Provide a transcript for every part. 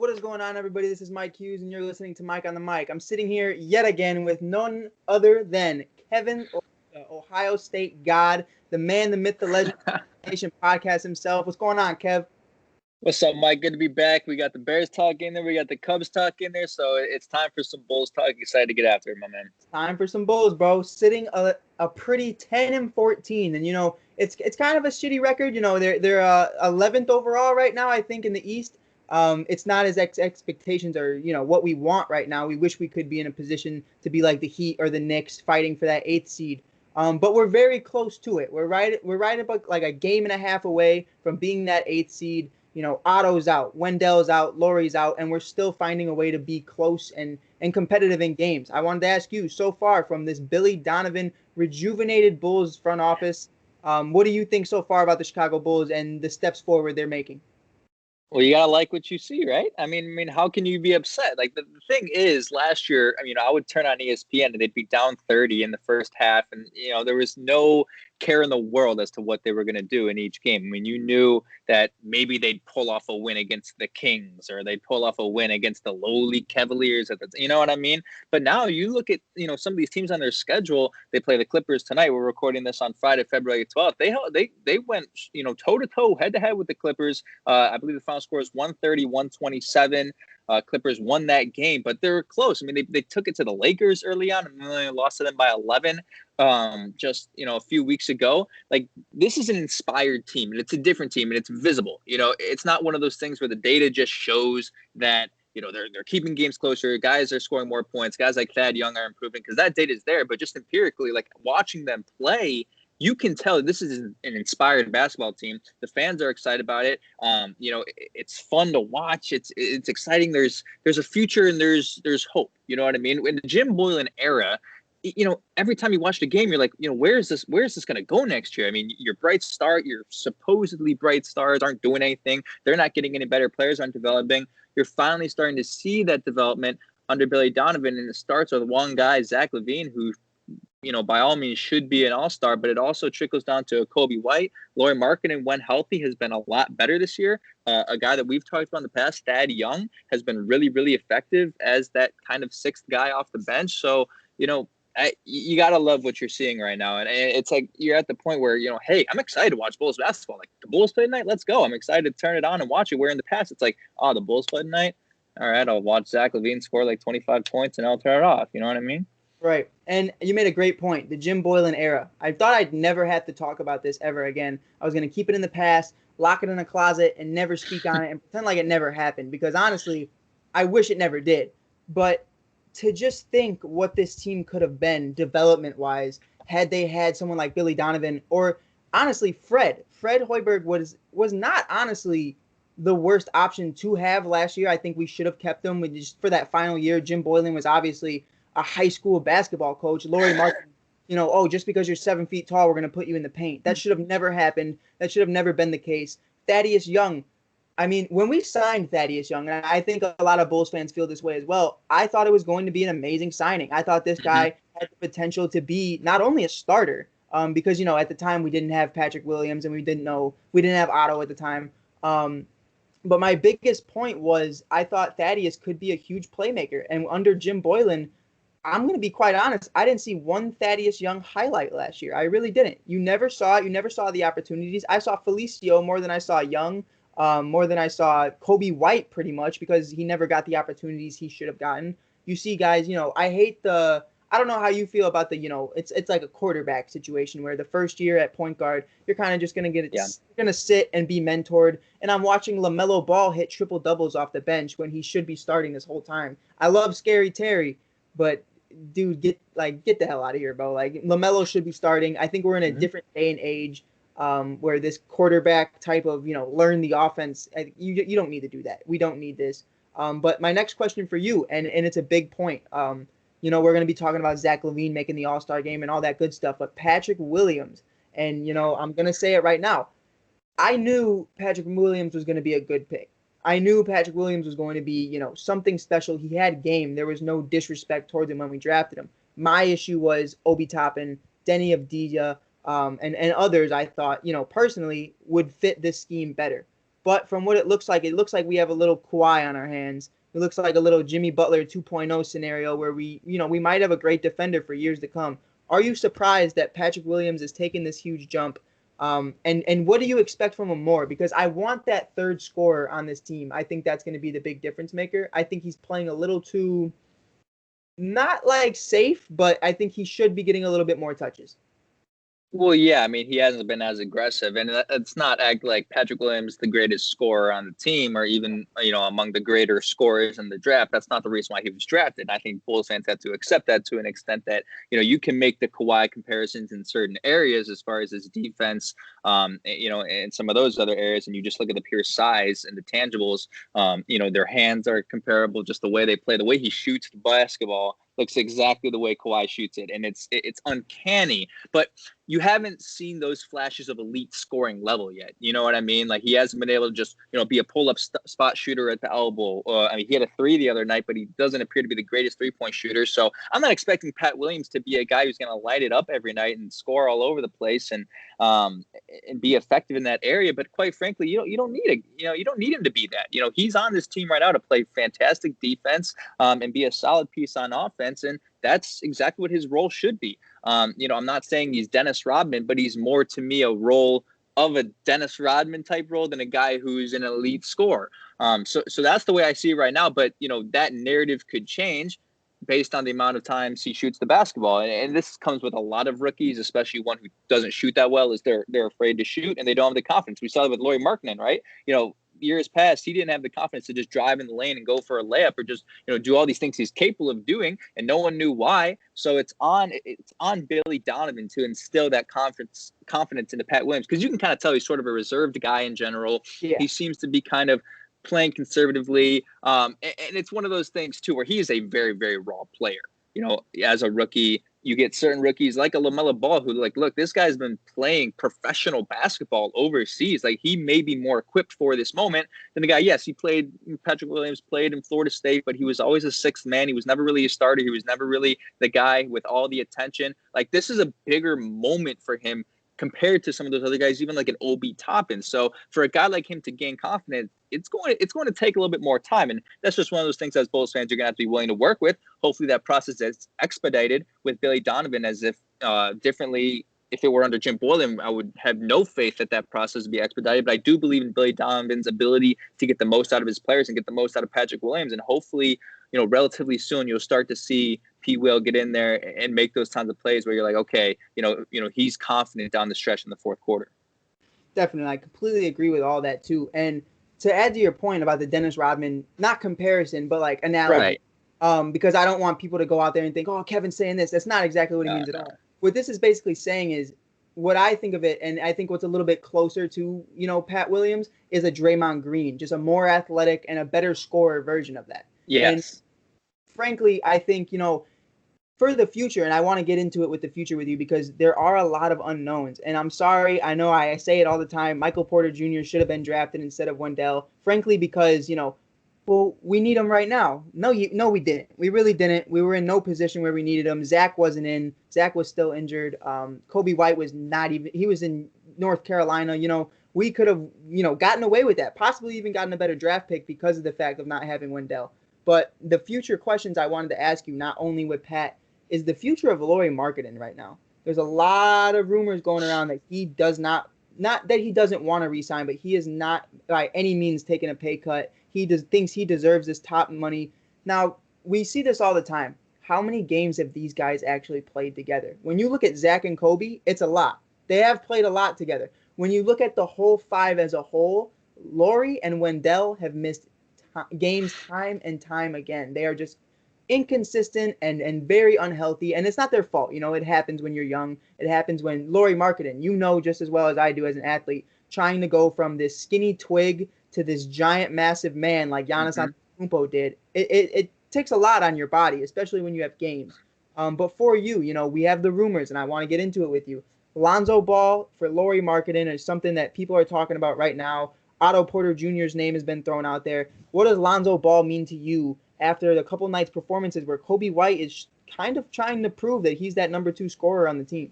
What is going on, everybody? This is Mike Hughes, and you're listening to Mike on the Mic. I'm sitting here yet again with none other than Kevin, Ohio State God, the man, the myth, the legend, Nation podcast himself. What's going on, Kev? What's up, Mike? Good to be back. We got the Bears talk in there. We got the Cubs talk in there. So it's time for some Bulls talk. Excited to get after it, my man. It's time for some Bulls, bro. Sitting a pretty 10-14, and it's kind of a shitty record. They're 11th overall right now, I think, in the East. It's not as expectations are, what we want right now. We wish we could be in a position to be like the Heat or the Knicks fighting for that 8th seed. But we're very close to it. We're right about like a game and a half away from being that 8th seed. Otto's out, Wendell's out, Laurie's out, and we're still finding a way to be close and competitive in games. I wanted to ask you, so far from this Billy Donovan rejuvenated Bulls front office, what do you think so far about the Chicago Bulls and the steps forward they're making? Well, you gotta like what you see, right? I mean, how can you be upset? Like the thing is, last year, I would turn on ESPN and they'd be down 30 in the first half, and there was no care in the world as to what they were going to do in each game. You knew that maybe they'd pull off a win against the Kings or they'd pull off a win against the lowly Cavaliers. You know what I mean? But now you look at, some of these teams on their schedule. They play the Clippers tonight. We're recording this on Friday, February 12th. They went, toe-to-toe, head-to-head with the Clippers. I believe the final score is 130-127. Clippers won that game, but they were close. They took it to the Lakers early on and then they lost to them by 11 just a few weeks ago. Like, this is an inspired team and it's a different team and it's visible. It's not one of those things where the data just shows that they're keeping games closer, guys are scoring more points, guys like Thad Young are improving, because that data is there. But just empirically, like watching them play, you can tell this is an inspired basketball team. The fans are excited about it. It's fun to watch. It's exciting. There's a future and there's hope. You know what I mean? In the Jim Boylen era, every time you watch the game, you're like, where is this going to go next year? Your supposedly bright stars aren't doing anything. They're not getting any better. Players aren't developing. You're finally starting to see that development under Billy Donovan, and it starts with one guy, Zach LaVine, who by all means should be an all-star, but it also trickles down to Coby White. Laurie Markkinen, when healthy, has been a lot better this year. A guy that we've talked about in the past, Thad Young, has been really, really effective as that kind of sixth guy off the bench. So, you got to love what you're seeing right now. And it's like you're at the point where, hey, I'm excited to watch Bulls basketball. Like, the Bulls play tonight, let's go. I'm excited to turn it on and watch it. Where in the past, it's like, the Bulls play tonight? All right, I'll watch Zach LaVine score like 25 points and I'll turn it off. You know what I mean? Right. And you made a great point. The Jim Boylen era. I thought I'd never have to talk about this ever again. I was going to keep it in the past, lock it in a closet, and never speak on it and pretend like it never happened. Because honestly, I wish it never did. But to just think what this team could have been development-wise had they had someone like Billy Donovan or, honestly, Fred. Fred Hoiberg was not, honestly, the worst option to have last year. I think we should have kept him just for that final year. Jim Boylen was obviously a high school basketball coach. Laurie Markkinen, just because you're 7 feet tall, we're going to put you in the paint. That should have never happened. That should have never been the case. Thaddeus Young. When we signed Thaddeus Young, and I think a lot of Bulls fans feel this way as well, I thought it was going to be an amazing signing. I thought this guy had the potential to be not only a starter, because, at the time we didn't have Patrick Williams and we didn't have Otto at the time. But my biggest point was I thought Thaddeus could be a huge playmaker. And under Jim Boylen, I'm going to be quite honest, I didn't see one Thaddeus Young highlight last year. I really didn't. You never saw it. You never saw the opportunities. I saw Felicio more than I saw Young, more than I saw Coby White pretty much, because he never got the opportunities he should have gotten. You see guys, I don't know how you feel about it's like a quarterback situation where the first year at point guard, you're kind of just going to you're going to sit and be mentored. And I'm watching LaMelo Ball hit triple doubles off the bench when he should be starting this whole time. I love Scary Terry, but dude, get the hell out of here, bro. Like, LaMelo should be starting. I think we're in a different day and age where this quarterback type of, learn the offense. You don't need to do that. We don't need this. But my next question for you, and it's a big point. We're going to be talking about Zach LaVine making the All-Star game and all that good stuff. But Patrick Williams, and, I'm going to say it right now. I knew Patrick Williams was going to be a good pick. I knew Patrick Williams was going to be, something special. He had game. There was no disrespect towards him when we drafted him. My issue was Obi Toppin, Denny Avdija, and others I thought, personally would fit this scheme better. But from what it looks like we have a little Kawhi on our hands. It looks like a little Jimmy Butler 2.0 scenario where we might have a great defender for years to come. Are you surprised that Patrick Williams is taking this huge jump? And what do you expect from him more? Because I want that third scorer on this team. I think that's going to be the big difference maker. I think he's playing a little too, not like safe, but I think he should be getting a little bit more touches. Well, yeah, I mean, he hasn't been as aggressive, and it's not act like Patrick Williams, the greatest scorer on the team, or even, among the greater scorers in the draft. That's not the reason why he was drafted. I think Bulls fans have to accept that to an extent that, you can make the Kawhi comparisons in certain areas as far as his defense, and some of those other areas, and you just look at the pure size and the tangibles, their hands are comparable, just the way they play, the way he shoots the basketball looks exactly the way Kawhi shoots it. And it's uncanny, but you haven't seen those flashes of elite scoring level yet. You know what I mean? Like, he hasn't been able to just, be a pull-up spot shooter at the elbow. He had a 3 the other night, but he doesn't appear to be the greatest 3-point shooter. So I'm not expecting Pat Williams to be a guy who's going to light it up every night and score all over the place and be effective in that area. But quite frankly, you don't need you don't need him to be that. He's on this team right now to play fantastic defense and be a solid piece on offense. And that's exactly what his role should be. I'm not saying he's Dennis Rodman, but he's more to me a role of a Dennis Rodman type role than a guy who's an elite scorer. So that's the way I see it right now. But, that narrative could change based on the amount of times he shoots the basketball. And this comes with a lot of rookies, especially one who doesn't shoot that well, is they're afraid to shoot and they don't have the confidence. We saw that with Laurie Markkinen, right? Years past, he didn't have the confidence to just drive in the lane and go for a layup or just, do all these things he's capable of doing, and no one knew why. So it's on Billy Donovan to instill that confidence into Pat Williams, because you can kind of tell he's sort of a reserved guy in general. Yeah. He seems to be kind of playing conservatively. And it's one of those things too, where he is a very, very raw player. As a rookie, you get certain rookies like a LaMelo Ball who, like, look, this guy's been playing professional basketball overseas. Like, he may be more equipped for this moment than the guy. Yes, Patrick Williams played in Florida State, but he was always a sixth man. He was never really a starter. He was never really the guy with all the attention. Like, this is a bigger moment for him compared to some of those other guys, even like an Obi Toppin. So for a guy like him to gain confidence, it's going to take a little bit more time. And that's just one of those things as Bulls fans you're going to have to be willing to work with. Hopefully that process is expedited with Billy Donovan, as if differently, if it were under Jim Boylen, I would have no faith that process would be expedited. But I do believe in Billy Donovan's ability to get the most out of his players and get the most out of Patrick Williams. And hopefully, relatively soon you'll start to see P. Will get in there and make those tons of plays where you're like, okay, he's confident down the stretch in the fourth quarter. Definitely. I completely agree with all that too. And to add to your point about the Dennis Rodman, not comparison, but like analogy, right. Because I don't want people to go out there and think, oh, Kevin's saying this. That's not exactly what he means at all. What this is basically saying is, what I think of it, and I think what's a little bit closer to, Pat Williams, is a Draymond Green, just a more athletic and a better scorer version of that. Yes. And frankly, I think, for the future, and I want to get into it with the future with you because there are a lot of unknowns. And I'm sorry, I know I say it all the time, Michael Porter Jr. should have been drafted instead of Wendell, frankly, because, well, we need him right now. No, we didn't. We really didn't. We were in no position where we needed him. Zach wasn't in. Zach was still injured. Coby White was not even – he was in North Carolina. We could have, gotten away with that, possibly even gotten a better draft pick because of the fact of not having Wendell. But the future questions I wanted to ask you, not only with Pat, is the future of Laurie Markkinen right now. There's a lot of rumors going around that he does not that he doesn't want to re-sign, but he is not by any means taking a pay cut. He thinks he deserves this top money. Now, we see this all the time. How many games have these guys actually played together? When you look at Zach and Coby, it's a lot. They have played a lot together. When you look at the whole five as a whole, Laurie and Wendell have missed games time and time again. They are just inconsistent and very unhealthy, and it's not their fault. It happens when you're young. It happens when Laurie Markkinen, just as well as I do as an athlete, trying to go from this skinny twig to this giant, massive man like Giannis Antetokounmpo did. It takes a lot on your body, especially when you have games. But for you, we have the rumors, and I want to get into it with you. Lonzo Ball for Laurie Markkinen is something that people are talking about right now. Otto Porter Jr.'s name has been thrown out there. What does Lonzo Ball mean to you after the couple nights performances where Coby White is kind of trying to prove that he's that number 2 scorer on the team?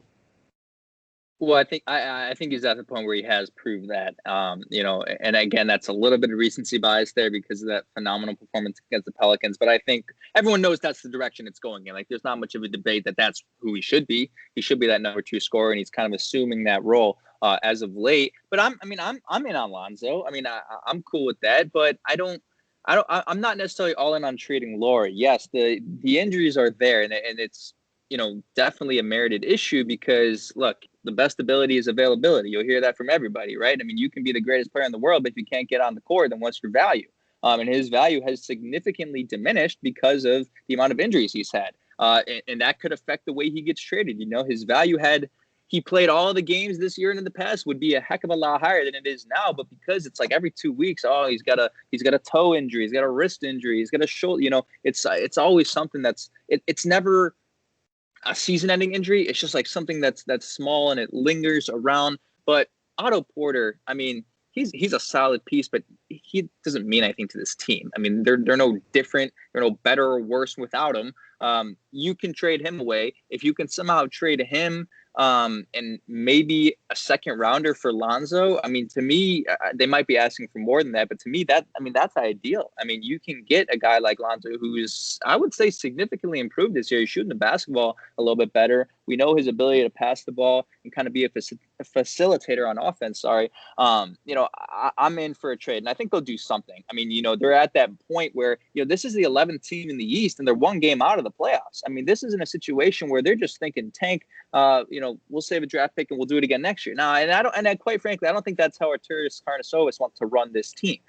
Well, I think he's at the point where he has proved that. And again, that's a little bit of recency bias there because of that phenomenal performance against the Pelicans. But I think everyone knows that's the direction it's going in. Like, there's not much of a debate that that's who he should be. He should be that number 2 scorer, and he's kind of assuming that role as of late. But I'm in on Lonzo. I'm cool with that, but I'm not necessarily all in on trading Laurie. Yes, the injuries are there, and it's definitely a merited issue because, look, the best ability is availability. You'll hear that from everybody, right? I mean, you can be the greatest player in the world, but if you can't get on the court, then what's your value? And his value has significantly diminished because of the amount of injuries he's had. And that could affect the way he gets traded. His value had he played all the games this year and in the past would be a heck of a lot higher than it is now. But because it's like every 2 weeks, he's got a toe injury, he's got a wrist injury, he's got a shoulder, it's always something it's never a season-ending injury. It's just like something that's small and it lingers around. But Otto Porter, he's a solid piece, but he doesn't mean anything to this team. They're no different, they're no better or worse without him. You can trade him away if you can somehow trade him and maybe a second rounder for Lonzo. To me, they might be asking for more than that, but to me, that's ideal. You can get a guy like Lonzo who's, I would say, significantly improved this year. He's shooting the basketball a little bit better. We know his ability to pass the ball and kind of be a facilitator on offense. Sorry. I'm in for a trade, and I think they'll do something. They're at that point where, this is the 11th team in the East, and they're one game out of the playoffs. This isn't a situation where they're just thinking tank, we'll save a draft pick and we'll do it again next year. Now, quite frankly, I don't think that's how Arturas Karnisovas wants to run this team.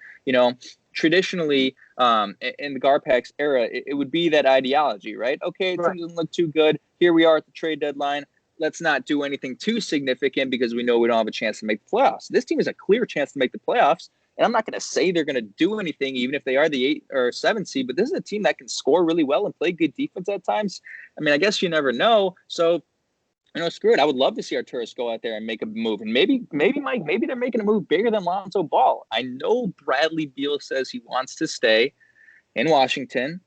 Traditionally, in the Garpax era, it would be that ideology, right? Okay, it doesn't look too good. Here we are at the trade deadline. Let's not do anything too significant because we know we don't have a chance to make the playoffs. This team has a clear chance to make the playoffs. And I'm not going to say they're going to do anything, even if they are the 8 or 7 seed, but this is a team that can score really well and play good defense at times. I guess you never know. So, screw it. I would love to see Arturas go out there and make a move. And maybe Mike, maybe they're making a move bigger than Lonzo Ball. I know Bradley Beal says he wants to stay in Washington.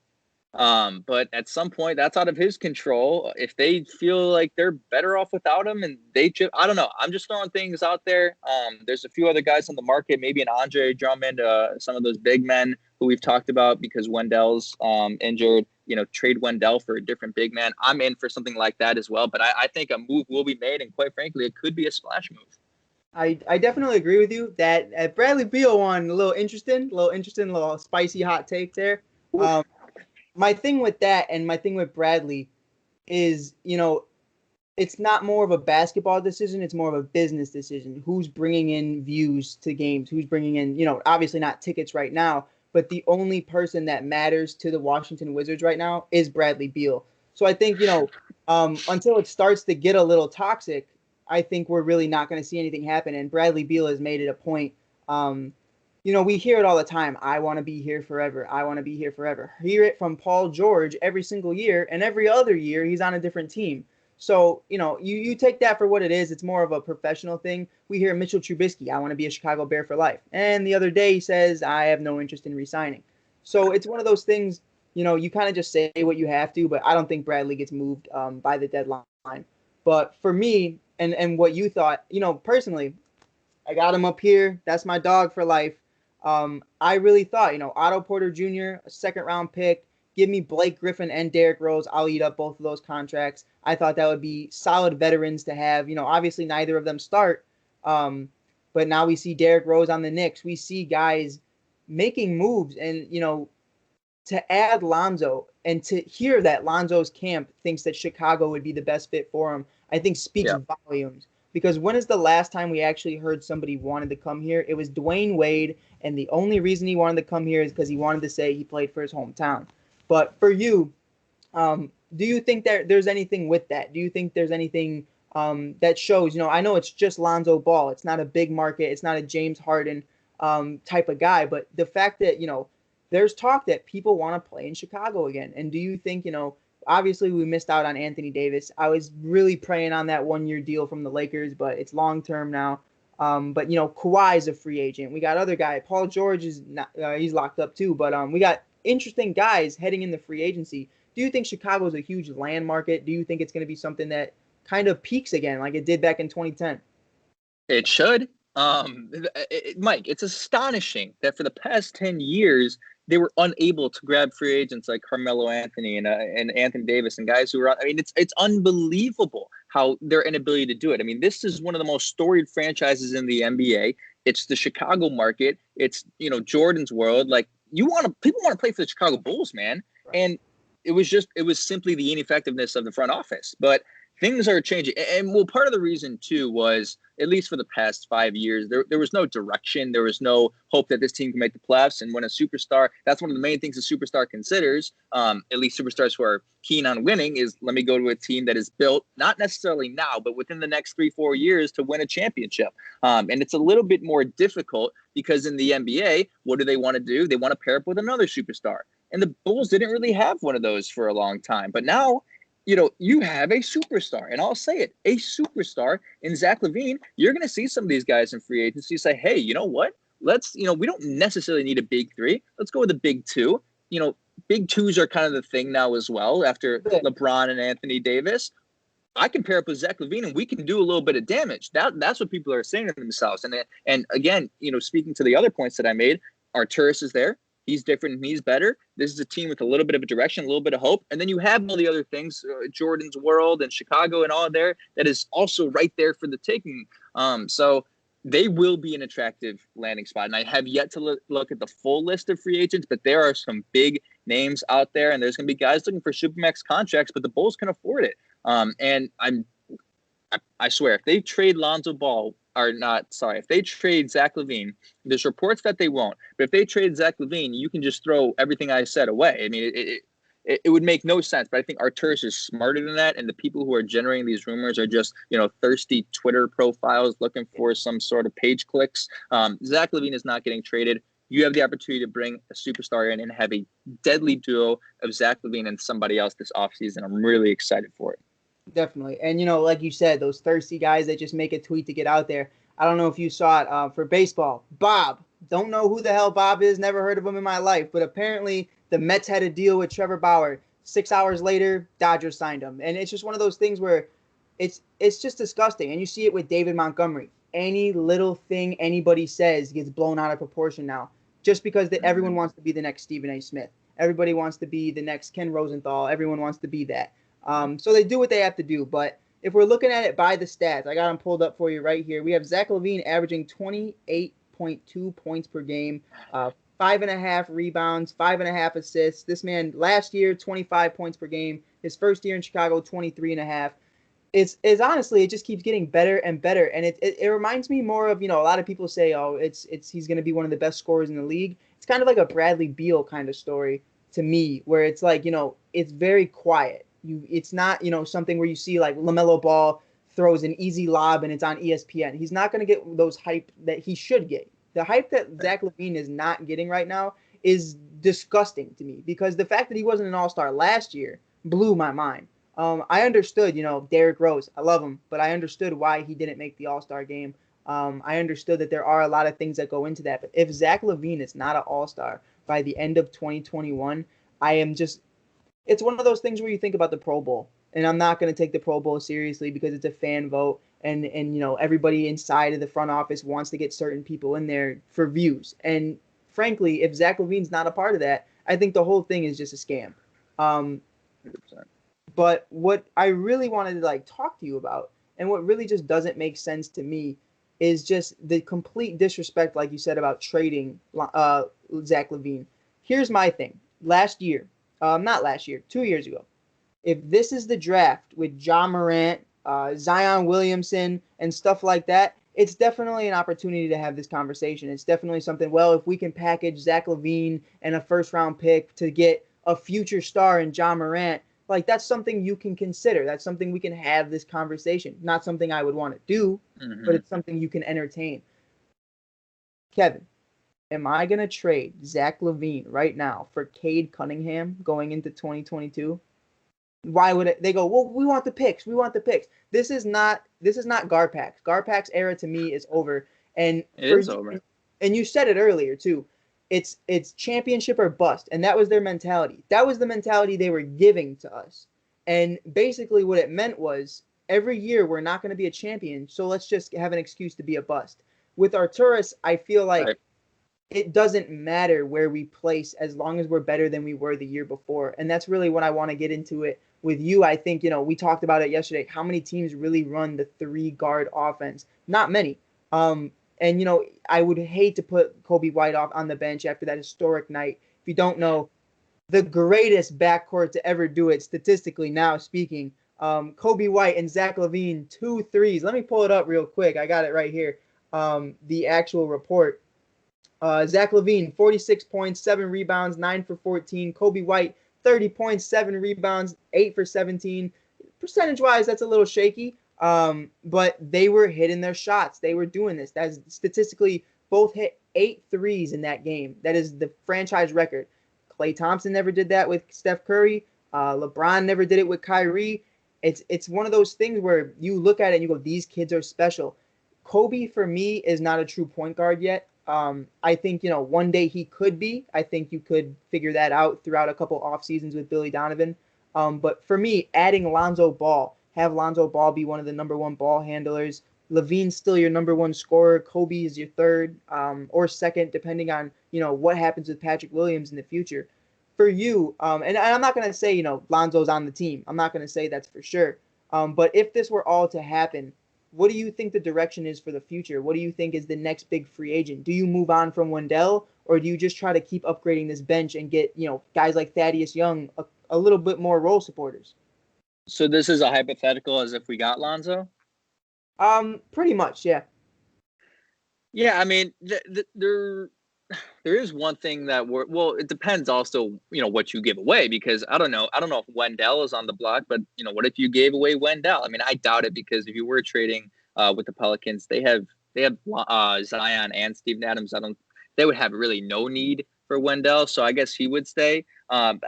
But at some point that's out of his control. If they feel like they're better off without him and I don't know. I'm just throwing things out there. There's a few other guys on the market, maybe an Andre Drummond, some of those big men who we've talked about because Wendell's injured, trade Wendell for a different big man. I'm in for something like that as well. But I think a move will be made, and quite frankly, it could be a splash move. I definitely agree with you that Bradley Beal one, a little interesting, little spicy hot take there. My thing with that and my thing with Bradley is, it's not more of a basketball decision. It's more of a business decision. Who's bringing in views to games? Who's bringing in, obviously not tickets right now, but the only person that matters to the Washington Wizards right now is Bradley Beal. So I think, until it starts to get a little toxic, I think we're really not going to see anything happen. And Bradley Beal has made it a point. We hear it all the time. I want to be here forever. I want to be here forever. Hear it from Paul George every single year, and every other year he's on a different team. So, you take that for what it is. It's more of a professional thing. We hear Mitchell Trubisky, I want to be a Chicago Bear for life. And the other day he says, I have no interest in re-signing. So it's one of those things, you kind of just say what you have to, but I don't think Bradley gets moved by the deadline. But for me, and what you thought, personally, I got him up here. That's my dog for life. I really thought, Otto Porter Jr., a second-round pick, give me Blake Griffin and Derrick Rose. I'll eat up both of those contracts. I thought that would be solid veterans to have. Obviously neither of them start, but now we see Derrick Rose on the Knicks. We see guys making moves, and, to add Lonzo and to hear that Lonzo's camp thinks that Chicago would be the best fit for him, I think speaks volumes. Because when is the last time we actually heard somebody wanted to come here? It was Dwayne Wade, and the only reason he wanted to come here is because he wanted to say he played for his hometown. But for you, do you think that there's anything with that? Do you think there's anything that shows, I know it's just Lonzo Ball. It's not a big market. It's not a James Harden type of guy. But the fact that, there's talk that people want to play in Chicago again. And do you think, obviously we missed out on Anthony Davis. I was really praying on that 1-year deal from the Lakers, but it's long-term now. But, Kawhi is a free agent. We got other guy. Paul George is not, he's locked up too. But we got interesting guys heading in the free agency. Do you think Chicago is a huge land market? Do you think it's going to be something that kind of peaks again like it did back in 2010. It should. Mike, it's astonishing that for the past 10 years, they were unable to grab free agents like Carmelo Anthony and Anthony Davis and guys who were. I mean, it's unbelievable how their inability to do it. I mean, this is one of the most storied franchises in the NBA. It's the Chicago market. It's Jordan's world. Like people want to play for the Chicago Bulls, man. Right. And it was simply the ineffectiveness of the front office. But things are changing. And well, part of the reason too was, at least for the past 5 years, there was no direction. There was no hope that this team can make the playoffs. And when a superstar, that's one of the main things a superstar considers, at least superstars who are keen on winning, is let me go to a team that is built, not necessarily now, but within the next 3-4 years to win a championship. And it's a little bit more difficult because in the NBA, what do they want to do? They want to pair up with another superstar. And the Bulls didn't really have one of those for a long time. But now, you have a superstar, and I'll say it, a superstar in Zach LaVine. You're going to see some of these guys in free agency say, hey, you know what? Let's, we don't necessarily need a big three. Let's go with a big two. Big twos are kind of the thing now as well after LeBron and Anthony Davis. I can pair up with Zach LaVine, and we can do a little bit of damage. That's what people are saying to themselves. And again, speaking to the other points that I made, Arturas is there. He's different and he's better. This is a team with a little bit of a direction, a little bit of hope. And then you have all the other things, Jordan's world and Chicago and all there, that is also right there for the taking. So they will be an attractive landing spot. And I have yet to look at the full list of free agents, but there are some big names out there. And there's going to be guys looking for Supermax contracts, but the Bulls can afford it. And I swear, if they trade Lonzo Ball, if they trade Zach LaVine, there's reports that they won't, but if they trade Zach LaVine, you can just throw everything I said away. I mean, it would make no sense, but I think Arturas is smarter than that, and the people who are generating these rumors are just, thirsty Twitter profiles looking for some sort of page clicks. Zach LaVine is not getting traded. You have the opportunity to bring a superstar in and have a deadly duo of Zach LaVine and somebody else this offseason. I'm really excited for it. Definitely. And, like you said, those thirsty guys that just make a tweet to get out there. I don't know if you saw it for baseball. Bob. Don't know who the hell Bob is. Never heard of him in my life. But apparently the Mets had a deal with Trevor Bauer. 6 hours later, Dodgers signed him. And it's just one of those things where it's just disgusting. And you see it with David Montgomery. Any little thing anybody says gets blown out of proportion now. Just because everyone wants to be the next Stephen A. Smith. Everybody wants to be the next Ken Rosenthal. Everyone wants to be that. So they do what they have to do. But if we're looking at it by the stats, I got them pulled up for you right here. We have Zach LaVine averaging 28.2 points per game, 5.5 rebounds, 5.5 assists. This man last year, 25 points per game. His first year in Chicago, 23.5. It's honestly, it just keeps getting better and better. And it reminds me more of, a lot of people say, oh, he's going to be one of the best scorers in the league. It's kind of like a Bradley Beal kind of story to me, where it's like, it's very quiet. It's not, something where you see like LaMelo Ball throws an easy lob and it's on ESPN. He's not going to get those hype that he should get. The hype that Zach LaVine is not getting right now is disgusting to me, because the fact that he wasn't an all-star last year blew my mind. I understood, Derrick Rose, I love him, but I understood why he didn't make the all-star game. I understood that there are a lot of things that go into that. But if Zach LaVine is not an all-star by the end of 2021, it's one of those things where you think about the Pro Bowl, and I'm not going to take the Pro Bowl seriously because it's a fan vote, and everybody inside of the front office wants to get certain people in there for views. And frankly, if Zach LaVine's not a part of that, I think the whole thing is just a scam. 100%. But what I really wanted to talk to you about, and what really just doesn't make sense to me, is just the complete disrespect, like you said, about trading Zach LaVine. Here's my thing. 2 years ago, if this is the draft with Ja Morant, Zion Williamson, and stuff like that, it's definitely an opportunity to have this conversation. It's definitely something, well, if we can package Zach LaVine and a first-round pick to get a future star in Ja Morant, that's something you can consider. That's something we can have this conversation. Not something I would want to do, but it's something you can entertain. Kevin, am I going to trade Zach LaVine right now for Cade Cunningham going into 2022? Why would they go, well, we want the picks. We want the picks. This is not Garpax. Garpax era to me is over. And it is over. And you said it earlier too. It's championship or bust. And that was their mentality. That was the mentality they were giving to us. And basically what it meant was, every year we're not going to be a champion, so let's just have an excuse to be a bust. With Arturas, I feel like Right. it doesn't matter where we place as long as we're better than we were the year before. And that's really what I want to get into it with you. I think, we talked about it yesterday. How many teams really run the 3-guard offense? Not many. And, I would hate to put Coby White off on the bench after that historic night. If you don't know, the greatest backcourt to ever do it, statistically now speaking. Coby White and Zach LaVine, 2 threes. Let me pull it up real quick. I got it right here. The actual report. Zach LaVine, 46 points, 7 rebounds, 9 for 14. Coby White, 30 points, 7 rebounds, 8 for 17. Percentage-wise, that's a little shaky, but they were hitting their shots. They were doing this. That's statistically both hit 8 threes in that game. That is the franchise record. Klay Thompson never did that with Steph Curry. LeBron never did it with Kyrie. It's one of those things where you look at it and you go, these kids are special. Coby, for me, is not a true point guard yet. I think, one day he could be. I think you could figure that out throughout a couple off seasons with Billy Donovan. But for me, adding Lonzo Ball, have Lonzo Ball be one of the number 1 ball handlers. LaVine's still your number 1 scorer. Coby is your third or second, depending on, what happens with Patrick Williams in the future. For you, and I'm not going to say, Lonzo's on the team. I'm not going to say that's for sure. But if this were all to happen, what do you think the direction is for the future? What do you think is the next big free agent? Do you move on from Wendell, or do you just try to keep upgrading this bench and get, guys like Thaddeus Young a little bit more role supporters? So this is a hypothetical as if we got Lonzo? Pretty much, yeah. Yeah, I mean, there is one thing that it depends also, what you give away, because I don't know if Wendell is on the block, but what if you gave away Wendell? I mean, I doubt it, because if you were trading with the Pelicans, they have Zion and Steven Adams. They would have really no need for Wendell, so I guess he would stay. I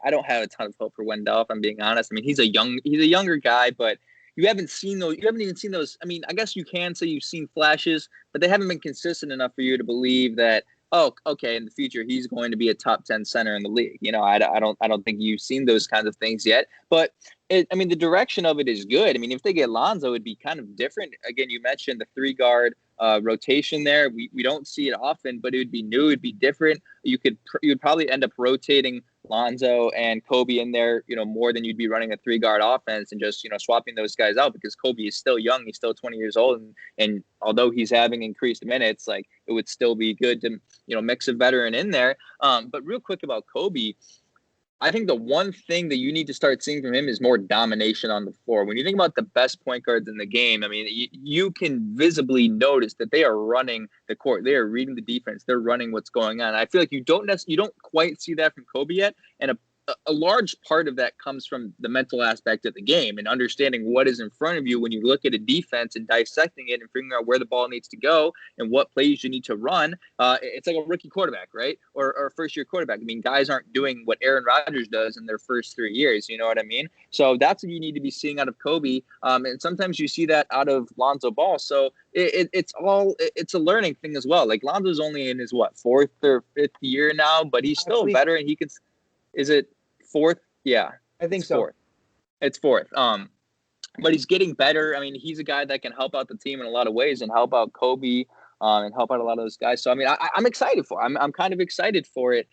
don't have a ton of hope for Wendell, if I'm being honest. I mean, he's a younger guy, but you haven't even seen those. I mean, I guess you can say you've seen flashes, but they haven't been consistent enough for you to believe that, oh, okay, in the future he's going to be a top 10 center in the league. I don't think you've seen those kinds of things yet. But the direction of it is good. I mean, if they get Lonzo, it'd be kind of different. Again, you mentioned the 3-guard rotation there. We don't see it often, but it would be new. It'd be different. You would probably end up rotating Lonzo and Coby in there, more than you'd be running a 3-guard offense and just, swapping those guys out, because Coby is still young. He's still 20 years old. And although he's having increased minutes, like, it would still be good to, mix a veteran in there. But real quick about Coby, I think the one thing that you need to start seeing from him is more domination on the floor. When you think about the best point guards in the game, I mean, you can visibly notice that they are running the court. They are reading the defense. They're running what's going on. I feel like you don't quite see that from Coby yet. And a large part of that comes from the mental aspect of the game and understanding what is in front of you when you look at a defense and dissecting it and figuring out where the ball needs to go and what plays you need to run. It's like a rookie quarterback, right? Or a first-year quarterback. I mean, guys aren't doing what Aaron Rodgers does in their first 3 years. You know what I mean? So that's what you need to be seeing out of Coby. And sometimes you see that out of Lonzo Ball. So it's a learning thing as well. Like, Lonzo's only in his 4th or 5th year now, but he's still a veteran. He can. Is it 4th? Yeah, I think so. 4th. It's 4th. But he's getting better. I mean, he's a guy that can help out the team in a lot of ways and help out Coby and help out a lot of those guys. So, I mean, I'm excited for it. I'm kind of excited for it.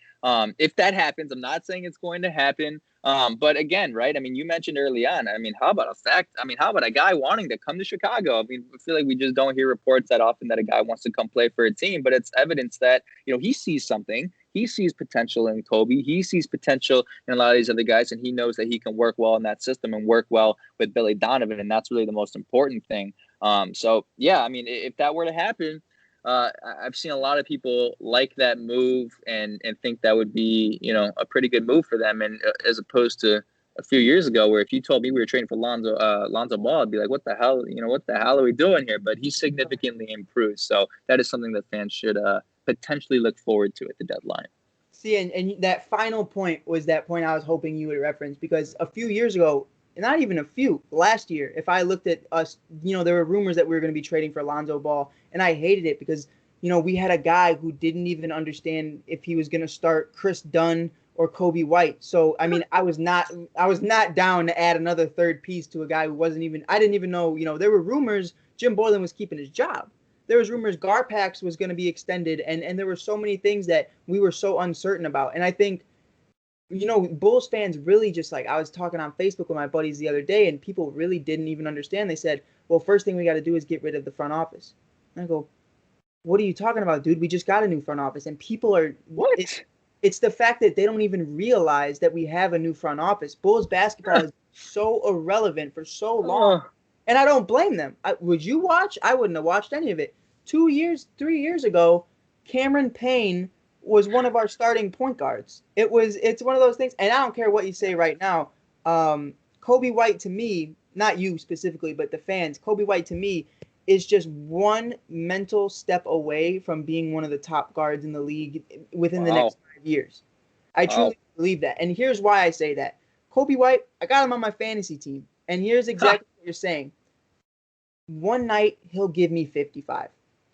If that happens, I'm not saying it's going to happen. But again, right? I mean, you mentioned early on, I mean, how about a guy wanting to come to Chicago? I mean, I feel like we just don't hear reports that often that a guy wants to come play for a team, but it's evidence that, he sees something. He sees potential in Coby. He sees potential in a lot of these other guys, and he knows that he can work well in that system and work well with Billy Donovan, and that's really the most important thing. So, yeah, I mean, if that were to happen, I've seen a lot of people like that move and think that would be, a pretty good move for them. And as opposed to a few years ago, where if you told me we were trading for Lonzo Ball, I'd be like, what the hell, what the hell are we doing here? But he's significantly improved. So that is something that fans should potentially look forward to at the deadline. See, and that final point was that point I was hoping you would reference, because a few years ago, not even last year, if I looked at us, there were rumors that we were going to be trading for Lonzo Ball, and I hated it because, we had a guy who didn't even understand if he was going to start Chris Dunn or Coby White. So I mean, I was not down to add another third piece to a guy who wasn't even. I didn't even know. There were rumors Jim Boylen was keeping his job. There was rumors Garpax was going to be extended, and there were so many things that we were so uncertain about. And I think, Bulls fans really just I was talking on Facebook with my buddies the other day, and people really didn't even understand. They said, well, first thing we got to do is get rid of the front office. And I go, what are you talking about, dude? We just got a new front office. And people are, what? It's the fact that they don't even realize that we have a new front office. Bulls basketball is so irrelevant for so long. And I don't blame them. Would you watch? I wouldn't have watched any of it. 3 years ago, Cameron Payne was one of our starting point guards. It's one of those things. And I don't care what you say right now. Coby White, to me, not you specifically, but the fans, Coby White to me is just one mental step away from being one of the top guards in the league within the next 5 years. I truly believe that. And here's why I say that. Coby White, I got him on my fantasy team. And here's exactly what you're saying. One night, he'll give me 55.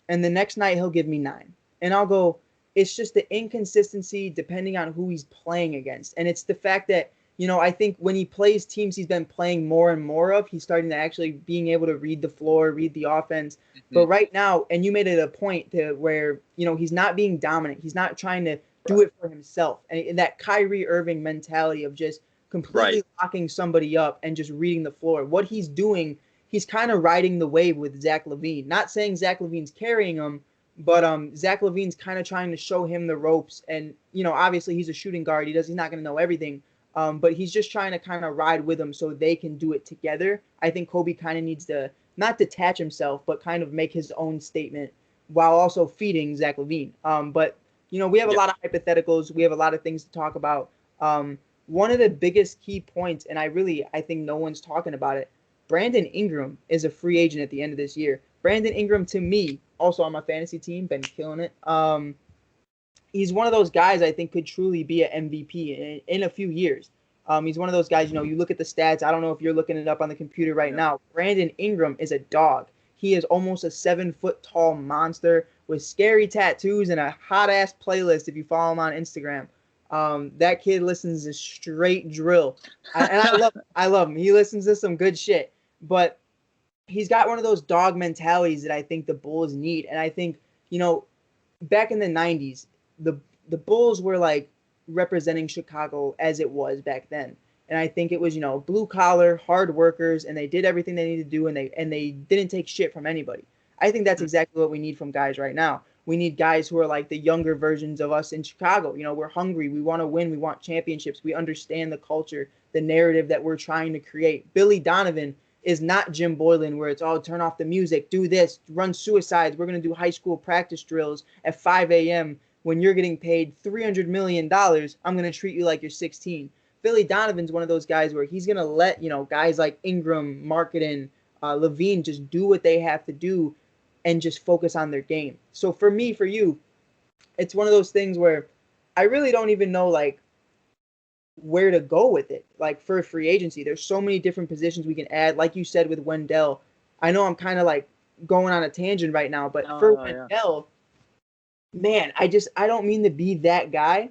And the next night, he'll give me 9. And I'll go, it's just the inconsistency depending on who he's playing against. And it's the fact that, I think when he plays teams he's been playing more and more of, he's starting to actually being able to read the floor, read the offense. Mm-hmm. But right now, and you made it a point to where, he's not being dominant. He's not trying to do it for himself. And that Kyrie Irving mentality of just completely locking somebody up and just reading the floor. What he's doing, he's kind of riding the wave with Zach LaVine. Not saying Zach LaVine's carrying him, but Zach LaVine's kind of trying to show him the ropes. And, obviously he's a shooting guard. He's not going to know everything. But he's just trying to kind of ride with him so they can do it together. I think Coby kind of needs to not detach himself, but kind of make his own statement while also feeding Zach LaVine. But, we have a lot of hypotheticals. We have a lot of things to talk about. One of the biggest key points, and I think no one's talking about it, Brandon Ingram is a free agent at the end of this year. Brandon Ingram, to me, also on my fantasy team, been killing it. He's one of those guys I think could truly be an MVP in a few years. He's one of those guys, you look at the stats. I don't know if you're looking it up on the computer right now. Brandon Ingram is a dog. He is almost a 7-foot-tall monster with scary tattoos and a hot-ass playlist if you follow him on Instagram. That kid listens to straight drill. I love him. He listens to some good shit. But he's got one of those dog mentalities that I think the Bulls need. And I think, back in the 90s, the Bulls were representing Chicago as it was back then. And I think it was, blue collar, hard workers, and they did everything they needed to do, and they didn't take shit from anybody. I think that's exactly what we need from guys right now. We need guys who are like the younger versions of us in Chicago. We're hungry. We want to win. We want championships. We understand the culture, the narrative that we're trying to create. Billy Donovan is not Jim Boylen, where it's all turn off the music, do this, run suicides. We're going to do high school practice drills at 5 a.m. When you're getting paid $300 million, I'm going to treat you like you're 16. Billy Donovan's one of those guys where he's going to let, guys like Ingram, Marketing, LaVine just do what they have to do and just focus on their game. So for me, for you, it's one of those things where I really don't even know, where to go with it. For free agency, there's so many different positions we can add. Like you said with Wendell, I know I'm kind of going on a tangent right now, but Wendell, man, I don't mean to be that guy,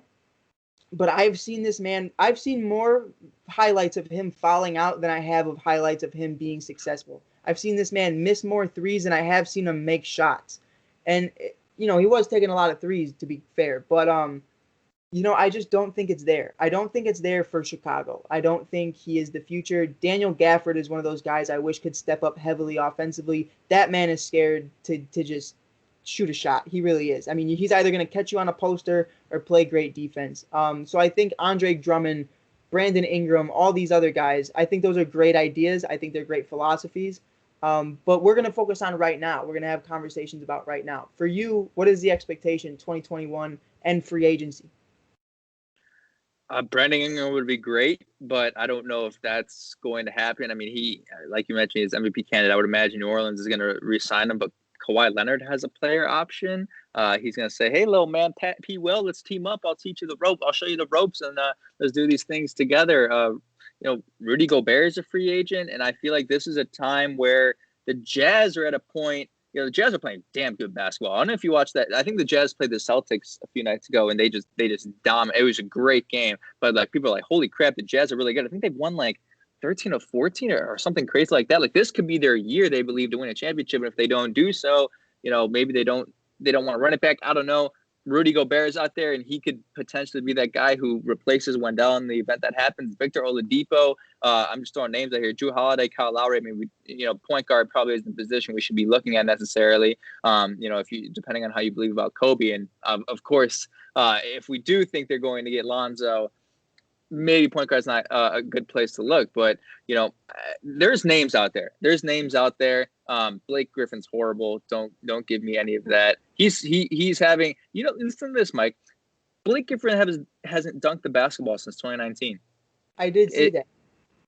but I've seen this man. I've seen more highlights of him falling out than I have of highlights of him being successful. I've seen this man miss more threes than I have seen him make shots. And, he was taking a lot of threes, to be fair. But, I just don't think it's there. I don't think it's there for Chicago. I don't think he is the future. Daniel Gafford is one of those guys I wish could step up heavily offensively. That man is scared to just shoot a shot. He really is. I mean, he's either going to catch you on a poster or play great defense. So I think Andre Drummond, Brandon Ingram, all these other guys, I think those are great ideas. I think they're great philosophies. But we're going to focus on right now. We're going to have conversations about right now. For you, what is the expectation 2021 and free agency? Brandon Ingram would be great, but I don't know if that's going to happen. I mean, he, like you mentioned, he's MVP candidate. I would imagine New Orleans is going to re-sign him, but Kawhi Leonard has a player option. He's going to say, hey, little man, P. Will, let's team up. I'll teach you the rope. I'll show you the ropes, and let's do these things together. Rudy Gobert is a free agent, and I feel like this is a time where the Jazz are at a point, the Jazz are playing damn good basketball. I don't know if you watched that. I think the Jazz played the Celtics a few nights ago, and they just dominated. It was a great game. But like people are like, holy crap, the Jazz are really good. I think they've won like 13 or 14 or something crazy like that. Like this could be their year, they believe, to win a championship. And if they don't do so, maybe they don't want to run it back. I don't know. Rudy Gobert is out there, and he could potentially be that guy who replaces Wendell in the event that happens. Victor Oladipo, I'm just throwing names out here. Drew Holiday, Kyle Lowry. I mean, point guard probably isn't the position we should be looking at necessarily. If you, depending on how you believe about Coby, and of course, if we do think they're going to get Lonzo, maybe point guard's not a good place to look, but there's names out there. Blake Griffin's horrible. Don't give me any of that. He's having, listen to this, Mike. Blake Griffin hasn't dunked the basketball since 2019. I did see that.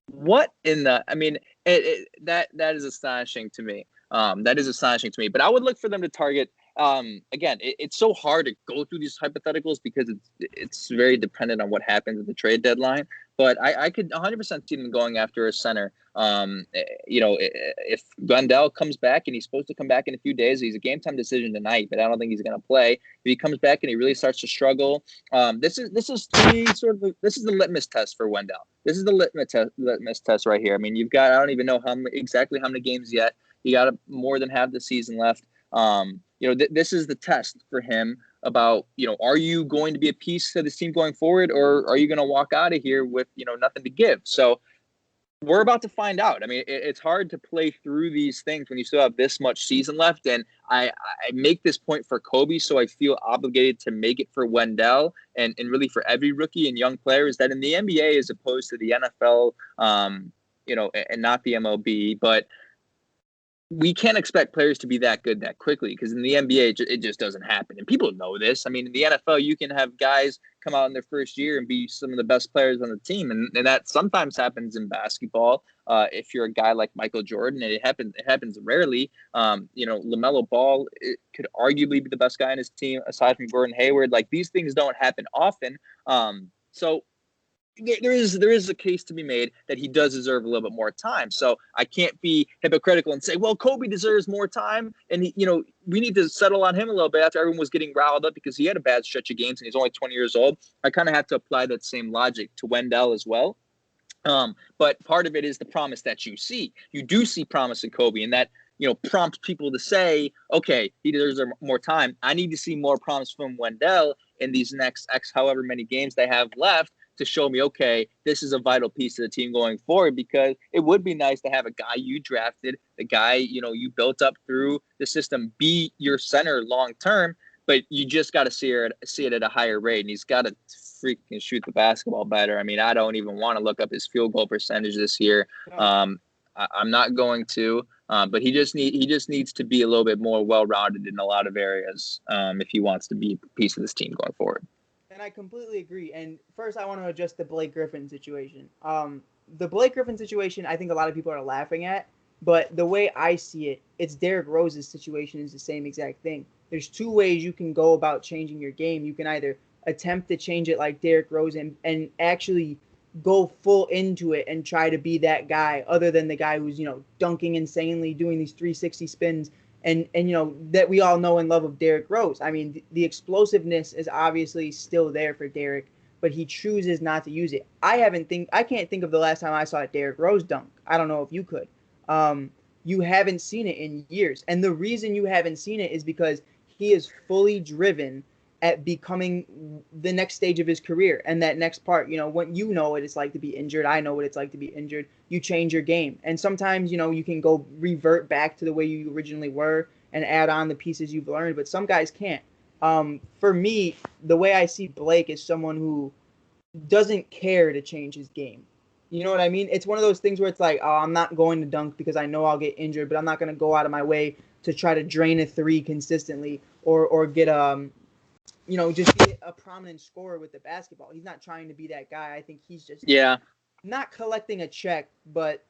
What in the? I mean, that is astonishing to me. But I would look for them to target. Again, it's so hard to go through these hypotheticals because it's very dependent on what happens at the trade deadline. But I could 100% see them going after a center. If Wendell comes back, and he's supposed to come back in a few days, he's a game time decision tonight, but I don't think he's going to play. If he comes back and he really starts to struggle, this is the litmus test for Wendell. This is the litmus test right here. I mean, you've got, I don't even know exactly how many games yet. You got more than half the season left. This is the test for him about, are you going to be a piece to this team going forward, or are you going to walk out of here with, nothing to give? So we're about to find out. I mean, it's hard to play through these things when you still have this much season left. And I make this point for Coby, so I feel obligated to make it for Wendell and really for every rookie and young player, is that in the NBA, as opposed to the NFL, and not the MLB, but we can't expect players to be that good that quickly, because in the NBA, it just doesn't happen. And people know this. I mean, in the NFL, you can have guys come out in their first year and be some of the best players on the team. And that sometimes happens in basketball. If you're a guy like Michael Jordan, and it happens rarely. LaMelo Ball, it could arguably be the best guy on his team aside from Gordon Hayward. Like, these things don't happen often. So there is a case to be made that he does deserve a little bit more time. So I can't be hypocritical and say, well, Coby deserves more time, and we need to settle on him a little bit after everyone was getting riled up because he had a bad stretch of games and he's only 20 years old. I kind of have to apply that same logic to Wendell as well. But part of it is the promise that you see. You do see promise in Coby, and that prompts people to say, okay, he deserves more time. I need to see more promise from Wendell in these next X however many games they have left, to show me, okay, this is a vital piece of the team going forward, because it would be nice to have a guy you drafted, the guy, you built up through the system, be your center long-term, but you just got to see it at a higher rate, and he's got to freaking shoot the basketball better. I mean, I don't even want to look up his field goal percentage this year. I'm not going to, but he just needs to be a little bit more well-rounded in a lot of areas if he wants to be a piece of this team going forward. And I completely agree. And first, I want to address the Blake Griffin situation. The Blake Griffin situation, I think a lot of people are laughing at. But the way I see it, it's Derrick Rose's situation is the same exact thing. There's two ways you can go about changing your game. You can either attempt to change it like Derrick Rose and actually go full into it and try to be that guy, other than the guy who's, dunking insanely, doing these 360 spins. And that we all know and love of Derrick Rose. I mean, the explosiveness is obviously still there for Derrick, but he chooses not to use it. I can't think of the last time I saw a Derrick Rose dunk. I don't know if you could. You haven't seen it in years. And the reason you haven't seen it is because he is fully driven at becoming the next stage of his career. And that next part, when what it's like to be injured, I know what it's like to be injured. You change your game. And sometimes, you can go revert back to the way you originally were and add on the pieces you've learned, but some guys can't. For me, the way I see Blake is someone who doesn't care to change his game. You know what I mean? It's one of those things where it's like, oh, I'm not going to dunk because I know I'll get injured, but I'm not going to go out of my way to try to drain a three consistently or get just be a prominent scorer with the basketball. He's not trying to be that guy. I think he's just not collecting a check, but,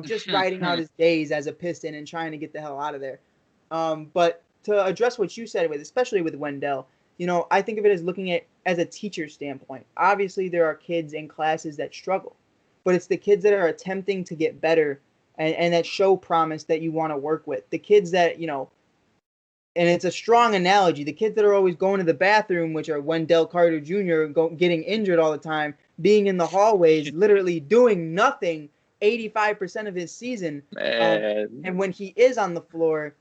just riding out his days as a Piston and trying to get the hell out of there. But to address what you said especially with Wendell, I think of it as looking at as a teacher standpoint. Obviously, there are kids in classes that struggle, but it's the kids that are attempting to get better and that show promise that you want to work with. The kids that, and it's a strong analogy. The kids that are always going to the bathroom, which are Wendell Carter Jr., getting injured all the time, being in the hallways, literally doing nothing 85% of his season. And when he is on the floor,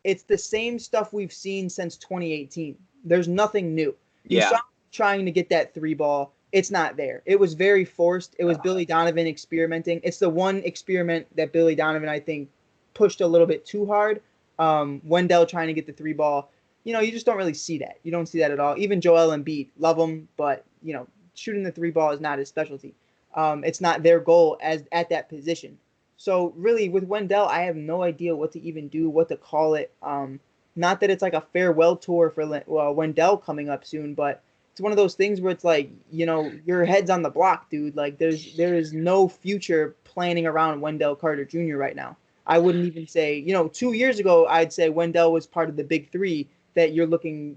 it's the same stuff we've seen since 2018. There's nothing new. You saw him trying to get that three ball. It's not there. It was very forced. It was Billy Donovan experimenting. It's the one experiment that Billy Donovan, I think, pushed a little bit too hard. Wendell trying to get the three ball. You just don't really see that. You don't see that at all. Even Joel Embiid, love him, but, shooting the three ball is not his specialty. It's not their goal at that position. So really, with Wendell, I have no idea what to even do, what to call it. Not that it's like a farewell tour for Wendell coming up soon, but it's one of those things where it's like, your head's on the block, dude. Like there is no future planning around Wendell Carter Jr. right now. I wouldn't even say, 2 years ago, I'd say Wendell was part of the big three that you're looking,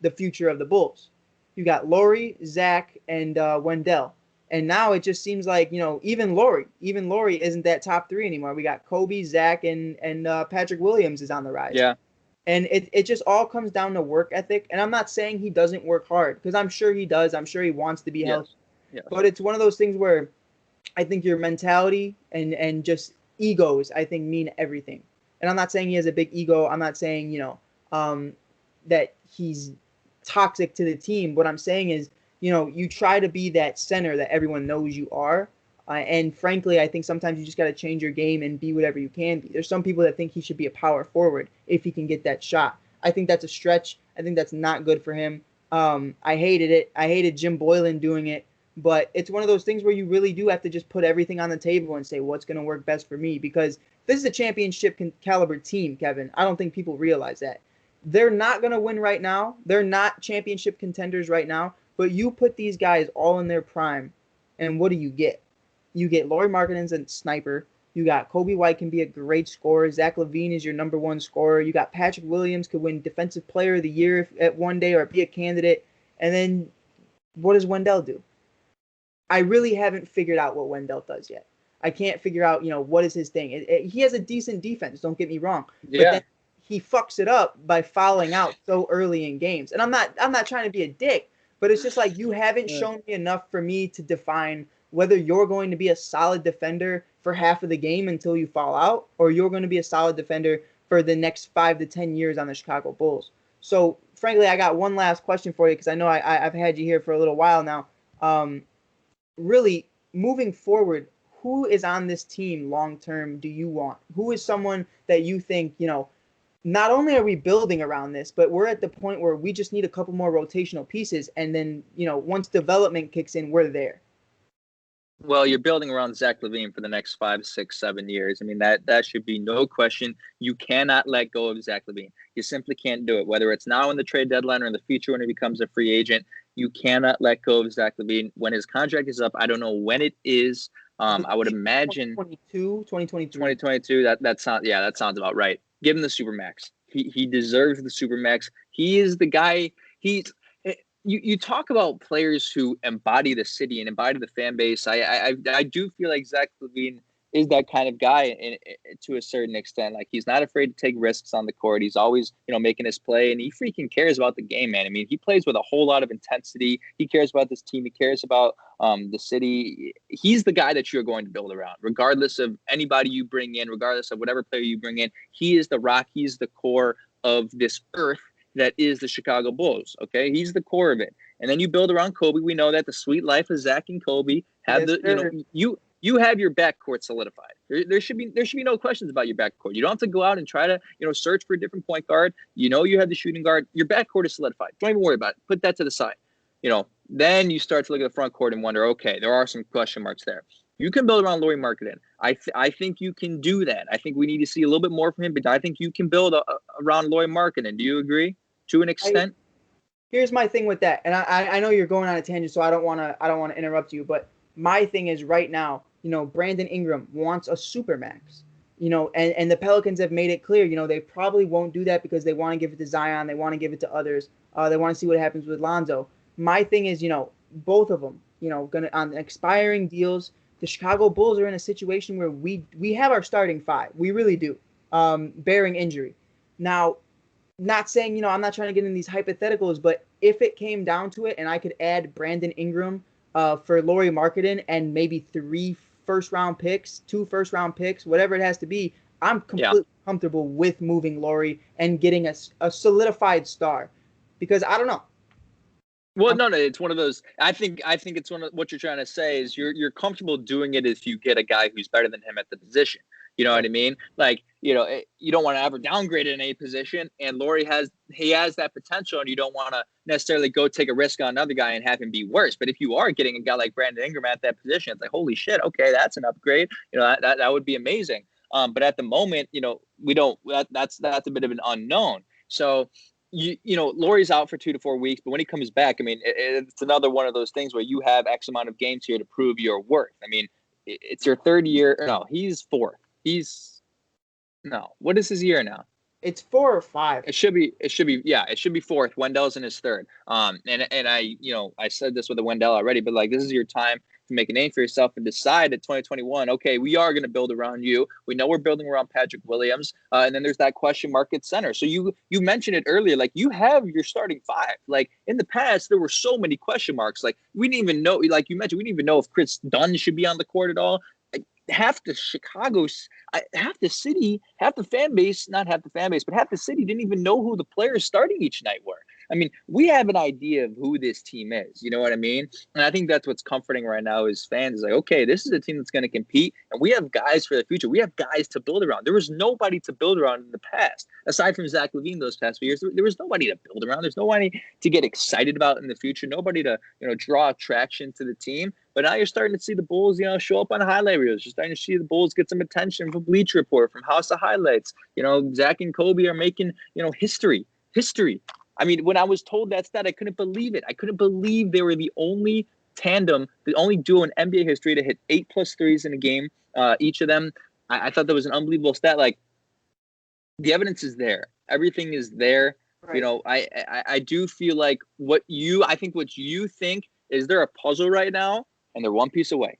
the future of the Bulls. You got Laurie, Zach, and Wendell. And now it just seems like, even Laurie isn't that top three anymore. We got Coby, Zach, and Patrick Williams is on the rise. Yeah. And it just all comes down to work ethic. And I'm not saying he doesn't work hard, because I'm sure he does. I'm sure he wants to be healthy. Yes. But it's one of those things where I think your mentality and just egos, I think, mean everything. And I'm not saying he has a big ego. I'm not saying, that he's toxic to the team. What I'm saying is, you try to be that center that everyone knows you are. And frankly, I think sometimes you just got to change your game and be whatever you can be. There's some people that think he should be a power forward if he can get that shot. I think that's a stretch. I think that's not good for him. I hated it. I hated Jim Boylen doing it. But it's one of those things where you really do have to just put everything on the table and say what's going to work best for me, because this is a championship caliber team, Kevin. I don't think people realize that. They're not going to win right now. They're not championship contenders right now. But you put these guys all in their prime, and what do you get? You get Laurie Markkanen's a sniper. You got Coby White can be a great scorer. Zach LaVine is your number one scorer. You got Patrick Williams could win Defensive Player of the Year at one day or be a candidate. And then what does Wendell do? I really haven't figured out what Wendell does yet. I can't figure out, what is his thing. He has a decent defense, don't get me wrong. Yeah. But then he fucks it up by fouling out so early in games. And I'm not trying to be a dick, but it's just like you haven't shown me enough for me to define whether you're going to be a solid defender for half of the game until you fall out, or you're going to be a solid defender for the next 5 to 10 years on the Chicago Bulls. So, frankly, I got one last question for you, because I know I've had you here for a little while now. Really, moving forward, who is on this team long-term do you want? Who is someone that you think, not only are we building around this, but we're at the point where we just need a couple more rotational pieces, and then, once development kicks in, we're there. Well, you're building around Zach LaVine for the next 5, 6, 7 years. I mean, that should be no question. You cannot let go of Zach LaVine. You simply can't do it, whether it's now in the trade deadline or in the future when he becomes a free agent. You cannot let go of Zach LaVine. When his contract is up, I don't know when it is. I would imagine 2022. That sounds about right. Give him the Supermax. He deserves the Supermax. He is the guy. You talk about players who embody the city and embody the fan base. I do feel like Zach LaVine is that kind of guy to a certain extent. Like, he's not afraid to take risks on the court. He's always, making his play, and he freaking cares about the game, man. I mean, he plays with a whole lot of intensity. He cares about this team. He cares about the city. He's the guy that you're going to build around, regardless of anybody you bring in, regardless of whatever player you bring in. He is the rock. He's the core of this earth that is the Chicago Bulls. Okay, he's the core of it. And then you build around Coby. We know that the sweet life of Zach and Coby have you have your backcourt solidified. There should be no questions about your backcourt. You don't have to go out and try to search for a different point guard. You have the shooting guard. Your backcourt is solidified. Don't even worry about it. Put that to the side. Then you start to look at the front court and wonder, okay, there are some question marks there. You can build around Laurie Markkanen. I think you can do that. I think we need to see a little bit more from him, but I think you can build around Laurie Markkanen. Do you agree to an extent? Here's my thing with that, and I know you're going on a tangent, so I don't want to interrupt you, but my thing is right now, Brandon Ingram wants a supermax, and the Pelicans have made it clear, they probably won't do that because they want to give it to Zion, they want to give it to others, they want to see what happens with Lonzo. My thing is, both of them, gonna on expiring deals. The Chicago Bulls are in a situation where we have our starting five, we really do, bearing injury. Now, not saying, I'm not trying to get in these hypotheticals, but if it came down to it and I could add Brandon Ingram for Laurie Marketing and maybe 3 first-round picks, 2 first-round picks, whatever it has to be, I'm Yeah. completely comfortable with moving Laurie and getting a solidified star. Because I don't know. Well, no, it's one of those. I think it's one of what you're trying to say is you're comfortable doing it if you get a guy who's better than him at the position. You know what I mean? Like, you don't want to ever downgrade in a position, and Laurie has that potential, and you don't want to necessarily go take a risk on another guy and have him be worse. But if you are getting a guy like Brandon Ingram at that position, it's like, holy shit, okay, that's an upgrade. That would be amazing. But at the moment, we don't. That's a bit of an unknown. So Laurie's out for 2 to 4 weeks, but when he comes back, I mean, it's another one of those things where you have X amount of games here to prove your worth. I mean, it's your third year. No, he's fourth. What is his year now? It's 4 or 5. It should be fourth. Wendell's in his third. And I said this with the Wendell already, but like, this is your time to make a name for yourself and decide at 2021, okay, we are going to build around you. We know we're building around Patrick Williams. And then there's that question mark at center. So you mentioned it earlier, like you have your starting 5. Like in the past, there were so many question marks. Like we didn't even know, like you mentioned, we didn't even know if Chris Dunn should be on the court at all. Half the city, half the fan base, not half the fan base, but half the city didn't even know who the players starting each night were. I mean, we have an idea of who this team is. You know what I mean? And I think that's what's comforting right now as fans is like, okay, this is a team that's going to compete, and we have guys for the future. We have guys to build around. There was nobody to build around in the past. Aside from Zach LaVine those past few years, there was nobody to build around. There's nobody to get excited about in the future, nobody to, draw attraction to the team. But now you're starting to see the Bulls, show up on highlight reels. You're starting to see the Bulls get some attention from Bleacher Report, from House of Highlights. Zach and Coby are making, history. I mean, when I was told that stat, I couldn't believe it. I couldn't believe they were the only tandem, the only duo in NBA history to hit 8+ threes in a game, each of them. I thought that was an unbelievable stat. Like, the evidence is there. Everything is there. Right. I do feel like what you think is they're a puzzle right now, and they're one piece away.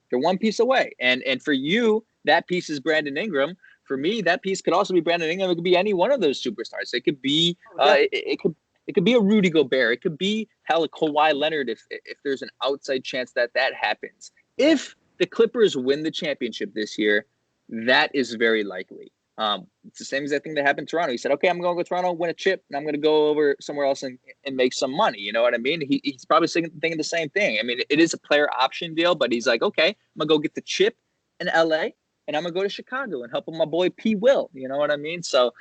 And for you, that piece is Brandon Ingram. For me, that piece could also be Brandon Ingram. It could be any one of those superstars. It could be it could be a Rudy Gobert. It could be hell, Kawhi Leonard if there's an outside chance that happens. If the Clippers win the championship this year, that is very likely. It's the same exact thing that happened in Toronto. He said, okay, I'm going to go to Toronto, win a chip, and I'm going to go over somewhere else and make some money. You know what I mean? He's probably thinking the same thing. I mean, it is a player option deal, but he's like, okay, I'm going to go get the chip in LA, and I'm going to go to Chicago and help my boy P. Will. You know what I mean? So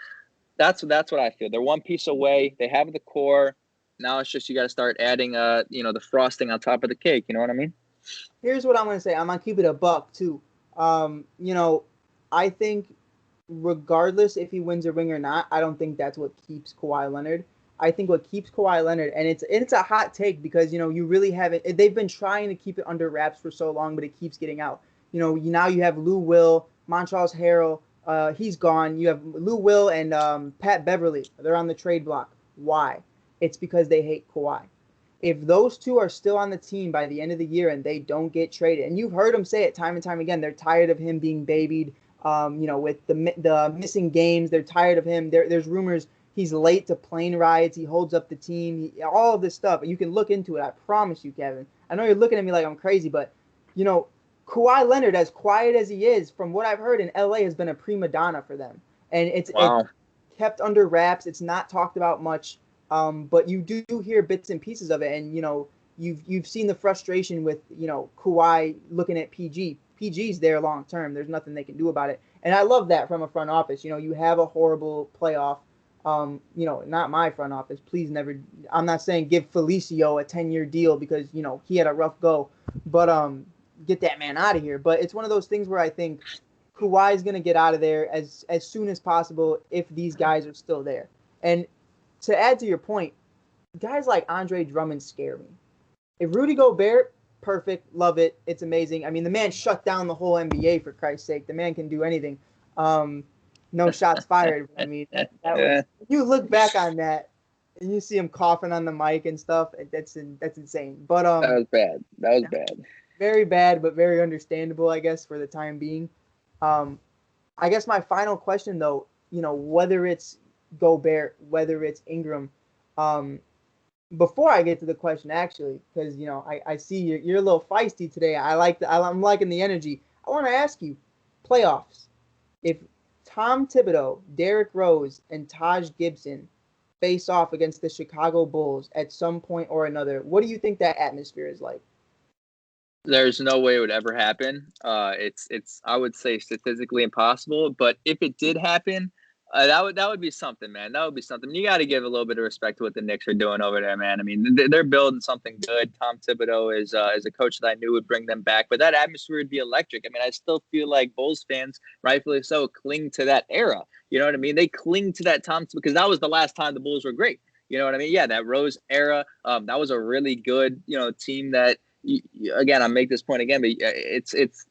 that's what I feel. They're one piece away. They have the core. Now it's just you got to start adding, the frosting on top of the cake. You know what I mean? Here's what I'm going to say. I'm going to keep it a buck, too. I think regardless if he wins a ring or not, I don't think that's what keeps Kawhi Leonard. I think what keeps Kawhi Leonard, and it's a hot take because, you really haven't – they've been trying to keep it under wraps for so long, but it keeps getting out. Now you have Lou Will, Montrezl Harrell. He's gone. You have Lou Will and Pat Beverly. They're on the trade block. Why? It's because they hate Kawhi. If those two are still on the team by the end of the year and they don't get traded, and you've heard them say it time and time again, they're tired of him being babied. With the missing games, they're tired of him. There's rumors he's late to plane rides. He holds up the team. All of this stuff. You can look into it. I promise you, Kevin. I know you're looking at me like I'm crazy, but Kawhi Leonard, as quiet as he is, from what I've heard in LA, has been a prima donna for them, and it's kept under wraps. It's not talked about much, but you do hear bits and pieces of it, and you've seen the frustration with Kawhi looking at PG. PG's there long term. There's nothing they can do about it. And I love that from a front office. You have a horrible playoff. Not my front office. Please never. I'm not saying give Felicio a 10-year deal because he had a rough go, but get that man out of here. But it's one of those things where I think Kawhi's gonna get out of there as soon as possible if these guys are still there. And to add to your point, guys like Andre Drummond scare me. If Rudy Gobert, perfect, love it, it's amazing. I mean, the man shut down the whole NBA, for Christ's sake. The man can do anything. No shots fired. I mean, that was. You look back on that, and you see him coughing on the mic and stuff. That's insane. But that was bad. That was bad. Very bad, but very understandable, I guess, for the time being. I guess my final question, though, whether it's Gobert, whether it's Ingram. Before I get to the question, actually, because I see you're a little feisty today. I'm liking the energy. I want to ask you, playoffs. If Tom Thibodeau, Derrick Rose, and Taj Gibson face off against the Chicago Bulls at some point or another, what do you think that atmosphere is like? There's no way it would ever happen. It's I would say statistically impossible. But if it did happen, that would be something, man. That would be something. You got to give a little bit of respect to what the Knicks are doing over there, man. I mean, they're building something good. Tom Thibodeau is a coach that I knew would bring them back, but that atmosphere would be electric. I mean, I still feel like Bulls fans, rightfully so, cling to that era. You know what I mean? They cling to that Tom because that was the last time the Bulls were great. You know what I mean? Yeah, that Rose era. That was a really good, team that. Again, I make this point again, but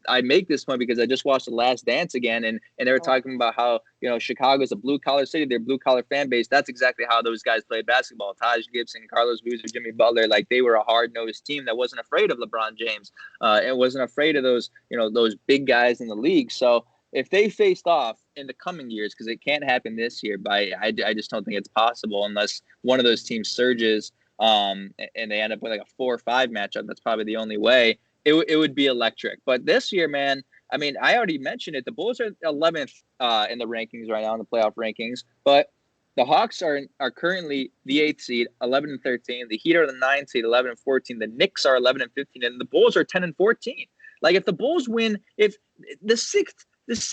I make this point because I just watched The Last Dance again, and they were talking about how Chicago's a blue collar city, they're blue collar fan base. That's exactly how those guys played basketball. Taj Gibson, Carlos Boozer, Jimmy Butler, like they were a hard nosed team that wasn't afraid of LeBron James, and wasn't afraid of those those big guys in the league. So if they faced off in the coming years, because it can't happen this year, I just don't think it's possible unless one of those teams surges. And they end up with like a 4 or 5 matchup. That's probably the only way. It would be electric. But this year, man, I mean, I already mentioned it. The Bulls are 11th in the rankings right now, in the playoff rankings. But the Hawks are currently the 8th seed, 11 and 13. The Heat are the 9th seed, 11 and 14. The Knicks are 11 and 15, and the Bulls are 10 and 14. Like if the Bulls win, if the sixth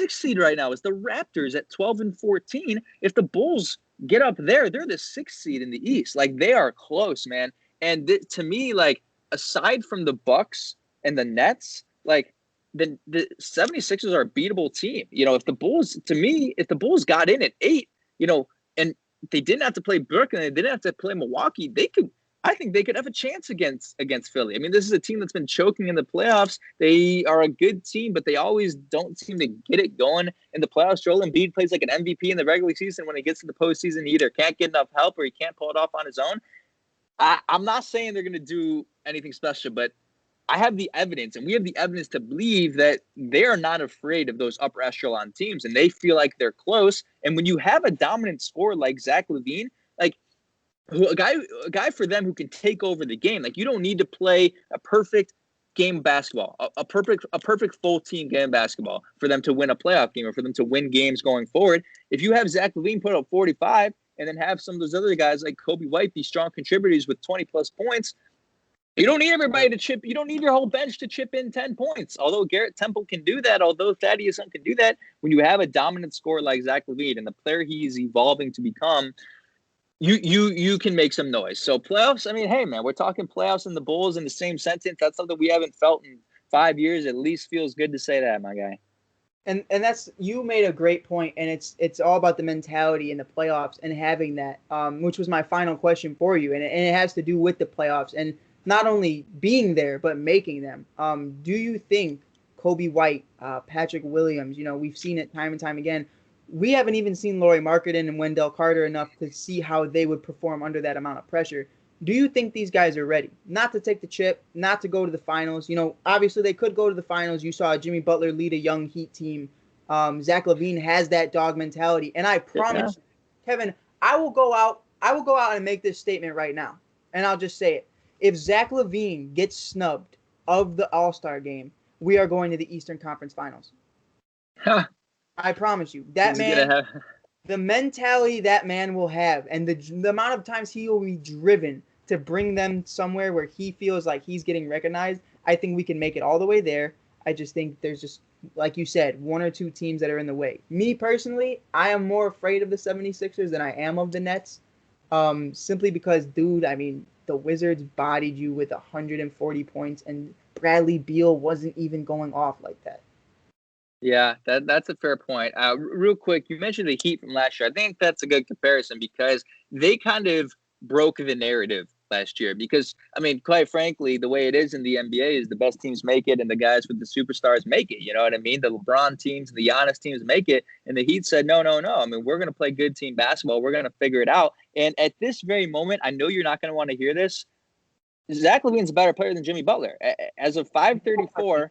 seed right now is the Raptors at 12 and 14. If the Bulls get up there, they're the 6th seed in the East. Like they are close, man. And to me, like aside from the Bucks and the Nets, like the 76ers are a beatable team. If the Bulls got in at 8, and they didn't have to play Brooklyn, they didn't have to play Milwaukee, I think they could have a chance against Philly. I mean, this is a team that's been choking in the playoffs. They are a good team, but they always don't seem to get it going in the playoffs. Joel Embiid plays like an MVP in the regular season. When he gets to the postseason, he either can't get enough help or he can't pull it off on his own. I'm not saying they're going to do anything special, but I have the evidence, and we have the evidence to believe that they are not afraid of those upper echelon teams, and they feel like they're close. And when you have a dominant scorer like Zach LaVine, like a guy for them who can take over the game. Like you don't need to play a perfect game of basketball, a perfect full team game of basketball for them to win a playoff game or for them to win games going forward. If you have Zach LaVine put up 45 and then have some of those other guys like Coby White be strong contributors with 20 plus points, you don't need everybody to chip. You don't need your whole bench to chip in 10 points. Although Garrett Temple can do that, although Thaddeus Young can do that, when you have a dominant scorer like Zach LaVine and the player he's evolving to become, you can make some noise. So playoffs, I mean, hey, man, we're talking playoffs and the Bulls in the same sentence. That's something we haven't felt in 5 years. At least feels good to say that, my guy. And that's, you made a great point, and it's all about the mentality in the playoffs and having that, which was my final question for you, and it has to do with the playoffs and not only being there but making them. Do you think Coby White, Patrick Williams, we've seen it time and time again. We haven't even seen Laurie Marketing and Wendell Carter enough to see how they would perform under that amount of pressure. Do you think these guys are ready? Not to take the chip, not to go to the finals. Obviously they could go to the finals. You saw Jimmy Butler lead a young Heat team. Zach LaVine has that dog mentality. And I promise you, Kevin, I will go out and make this statement right now. And I'll just say it. If Zach LaVine gets snubbed of the All-Star game, we are going to the Eastern Conference Finals. I promise you. That man, the mentality that man will have, and the amount of times he will be driven to bring them somewhere where he feels like he's getting recognized, I think we can make it all the way there. I just think there's just, like you said, 1 or 2 teams that are in the way. Me personally, I am more afraid of the 76ers than I am of the Nets, simply because, dude, I mean, the Wizards bodied you with 140 points, and Bradley Beal wasn't even going off like that. Yeah, that's a fair point. Real quick, you mentioned the Heat from last year. I think that's a good comparison because they kind of broke the narrative last year. Because, I mean, quite frankly, the way it is in the NBA is the best teams make it and the guys with the superstars make it. You know what I mean? The LeBron teams, the Giannis teams make it. And the Heat said, no. I mean, we're going to play good team basketball. We're going to figure it out. And at this very moment, I know you're not going to want to hear this. Zach LaVine's a better player than Jimmy Butler. As of 5:34,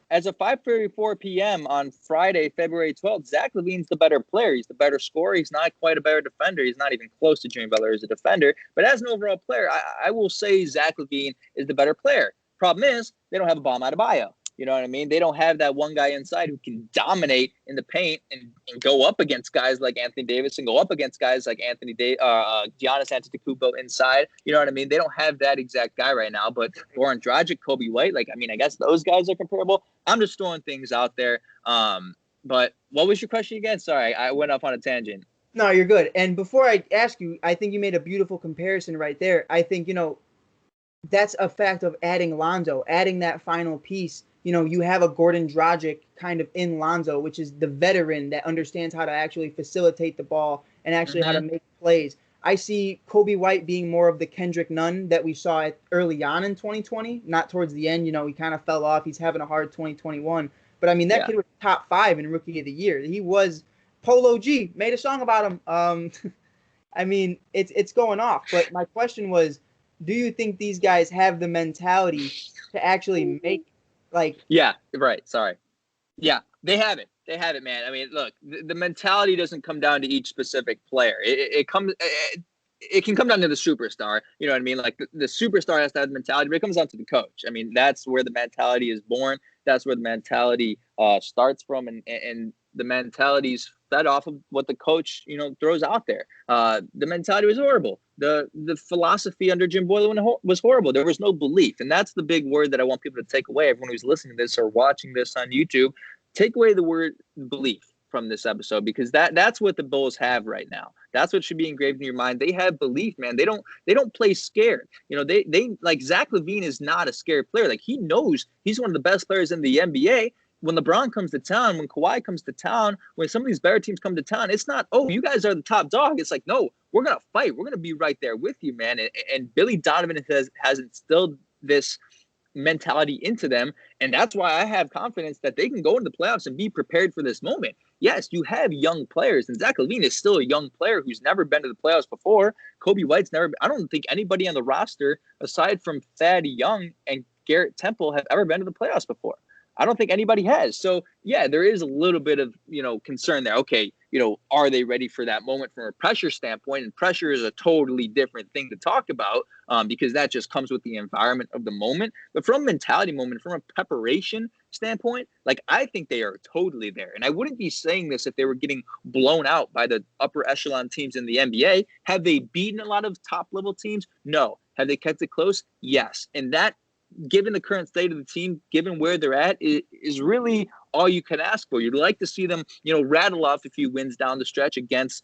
as of 5:34 p.m. on Friday, February 12th, Zach LaVine's the better player. He's the better scorer. He's not quite a better defender. He's not even close to Jimmy Butler as a defender. But as an overall player, I will say Zach LaVine is the better player. Problem is, they don't have a Bam Adebayo. You know what I mean? They don't have that one guy inside who can dominate in the paint and go up against guys like Anthony Davis and go up against guys like Giannis Antetokounmpo inside. You know what I mean? They don't have that exact guy right now. But Goran Dragic, Kobe White, I guess those guys are comparable. I'm just throwing things out there. But what was your question again? Sorry, I went off on a tangent. No, you're good. And before I ask you, I think you made a beautiful comparison right there. I think, that's a fact of adding Lonzo, adding that final piece. You have a Goran Dragic kind of in Lonzo, which is the veteran that understands how to actually facilitate the ball and actually how to make plays. I see Kobe White being more of the Kendrick Nunn that we saw early on in 2020, not towards the end. He kind of fell off. He's having a hard 2021. But, that kid was top 5 in Rookie of the Year. He was Polo G, made a song about him. It's going off. But my question was, do you think these guys have the mentality to actually make Yeah, right. Sorry. Yeah, they have it. They have it, man. Look, the mentality doesn't come down to each specific player. It can come down to the superstar. You know what I mean? Like the superstar has to have the mentality, but it comes down to the coach. That's where the mentality is born. That's where the mentality starts from, and the mentality is fed off of what the coach, throws out there. The mentality was horrible. The philosophy under Jim Boylan was horrible. There was no belief. And that's the big word that I want people to take away. Everyone who's listening to this or watching this on YouTube, take away the word belief from this episode, because that's what the Bulls have right now. That's what should be engraved in your mind. They have belief, man. They don't play scared. They like Zach LaVine is not a scared player. Like, he knows he's one of the best players in the NBA. When LeBron comes to town, when Kawhi comes to town, when some of these better teams come to town, it's not, oh, you guys are the top dog. It's like, no, we're going to fight. We're going to be right there with you, man. And Billy Donovan has instilled this mentality into them. And that's why I have confidence that they can go into the playoffs and be prepared for this moment. Yes, you have young players, and Zach LaVine is still a young player who's never been to the playoffs before. Kobe White's never been. I don't think anybody on the roster, aside from Thad Young and Garrett Temple, have ever been to the playoffs before. I don't think anybody has. So, yeah, there is a little bit of, concern there. Okay, are they ready for that moment from a pressure standpoint? And pressure is a totally different thing to talk about because that just comes with the environment of the moment. But from a mentality moment, from a preparation standpoint, I think they are totally there. And I wouldn't be saying this if they were getting blown out by the upper echelon teams in the NBA. Have they beaten a lot of top-level teams? No. Have they kept it close? Yes. And that, given the current state of the team, given where they're at, is really all you can ask for. You'd like to see them, rattle off a few wins down the stretch against,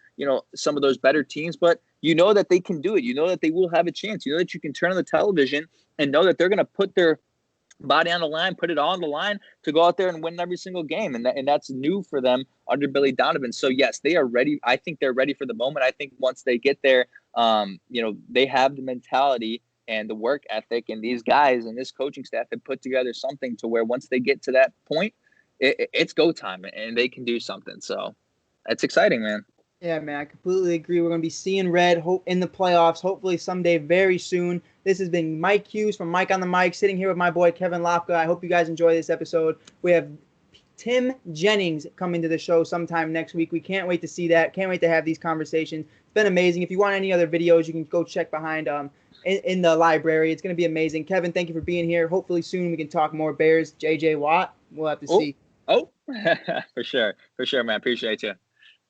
some of those better teams, but that they can do it. That they will have a chance. That you can turn on the television and know that they're going to put their body on the line, put it on the line to go out there and win every single game. And that's new for them under Billy Donovan. So yes, they are ready. I think they're ready for the moment. I think once they get there, they have the mentality and the work ethic, and these guys and this coaching staff have put together something to where once they get to that point, it's go time and they can do something. So that's exciting, man. Yeah, man, I completely agree. We're going to be seeing red in the playoffs, hopefully someday very soon. This has been Mike Hughes from Mike on the Mic, sitting here with my boy Kevin Lapka. I hope you guys enjoy this episode. We have Tim Jennings coming to the show sometime next week. We can't wait to see that. Can't wait to have these conversations. It's been amazing. If you want any other videos, you can go check behind in the library. It's going to be amazing. Kevin, thank you for being here. Hopefully soon we can talk more Bears. JJ Watt, we'll have to see. Oh, for sure, man. Appreciate you.